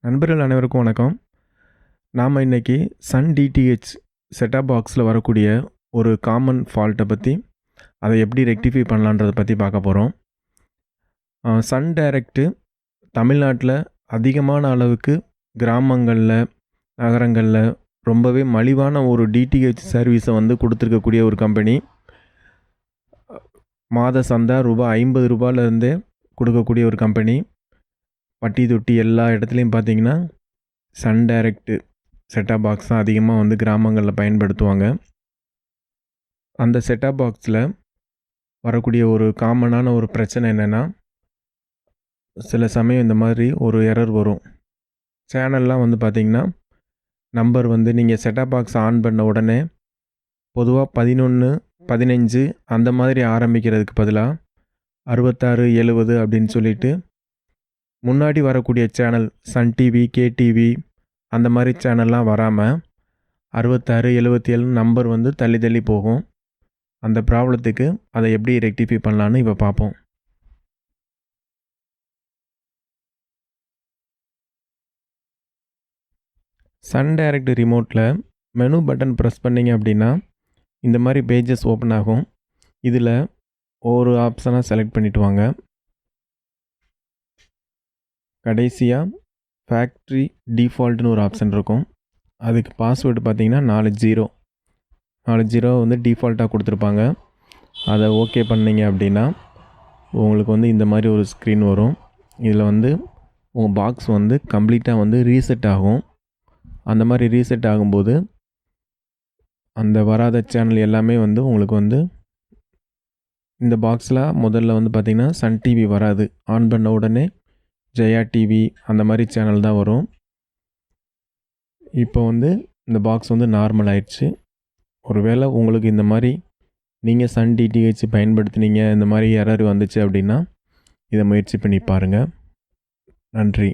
நண்பர்கள் அனைவருக்கும் வணக்கம். நாம் இன்றைக்கி சன் டிடிஹெச் செட்டாப் பாக்ஸில் வரக்கூடிய ஒரு காமன் ஃபால்ட்டை பற்றி அதை எப்படி ரெக்டிஃபை பண்ணலான்றதை பற்றி பார்க்க போகிறோம். சன் டைரக்ட்டு தமிழ்நாட்டில் அதிகமான அளவுக்கு கிராமங்களில் நகரங்களில் ரொம்பவே மலிவான ஒரு டிடிஹெச் சர்வீஸை கொடுத்துருக்கக்கூடிய ஒரு கம்பெனி. மாத சந்தா ரூபாய் 50 கொடுக்கக்கூடிய ஒரு கம்பெனி. பட்டி தொட்டி எல்லா இடத்துலையும் பார்த்தீங்கன்னா சன் டைரக்ட்டு செட்டாப் பாக்ஸ் தான் அதிகமாக கிராமங்களில் பயன்படுத்துவாங்க. அந்த செட்டாப் பாக்ஸில் வரக்கூடிய ஒரு காமனான ஒரு பிரச்சனை என்னென்னா, சில சமயம் இந்த மாதிரி ஒரு எரர் வரும். சேனல்லாம் பார்த்திங்கன்னா நம்பர் நீங்கள் செட்டாப் பாக்ஸ் ஆன் பண்ண உடனே பொதுவாக 11, 15 அந்த மாதிரி ஆரம்பிக்கிறதுக்கு பதிலாக 66, 70 அப்படின்னு சொல்லிட்டு முன்னாடி வரக்கூடிய சேனல் சன் டிவி, கேடிவி அந்த மாதிரி சேனல்லாம் வராமல் 66, 77 நம்பர் தள்ளி தள்ளி போகும். அந்த ப்ராப்ளத்துக்கு அதை எப்படி ரெக்டிஃபை பண்ணலான்னு இப்போ பார்ப்போம். சன் டைரக்ட் ரிமோட்டில் மெனு பட்டன் ப்ரெஸ் பண்ணிங்க அப்படின்னா இந்த மாதிரி பேஜஸ் ஓப்பன் ஆகும். இதில் ஒரு ஆப்ஷனாக செலக்ட் பண்ணிவிட்டு வாங்க. கடைசியாக ஃபேக்ட்ரி டிஃபால்ட்னு ஒரு ஆப்ஷன் இருக்கும். அதுக்கு பாஸ்வேர்டு பார்த்திங்கன்னா 4 ஜீரோ டிஃபால்ட்டாக கொடுத்துருப்பாங்க. அதை ஓகே பண்ணிங்க அப்படின்னா உங்களுக்கு இந்த மாதிரி ஒரு ஸ்க்ரீன் வரும். இதில் உங்கள் பாக்ஸ் கம்ப்ளீட்டாக ரீசெட் ஆகும். அந்த மாதிரி ரீசெட் ஆகும்போது அந்த வராத சேனல் எல்லாமே உங்களுக்கு இந்த பாக்ஸில் முதல்ல பார்த்திங்கன்னா சன் டிவி வராது. ஆன் பண்ண உடனே ஜெயா டிவி அந்த மாதிரி சேனல் தான் வரும். இப்போ இந்த பாக்ஸ் நார்மல் ஆயிடுச்சு. ஒருவேளை உங்களுக்கு இந்த மாதிரி நீங்கள் சன் டிடிஹெச் பயன்படுத்தினீங்க, இந்த மாதிரி எரர் வந்துச்சு அப்படின்னா இதை முயற்சி பண்ணி பாருங்கள். நன்றி.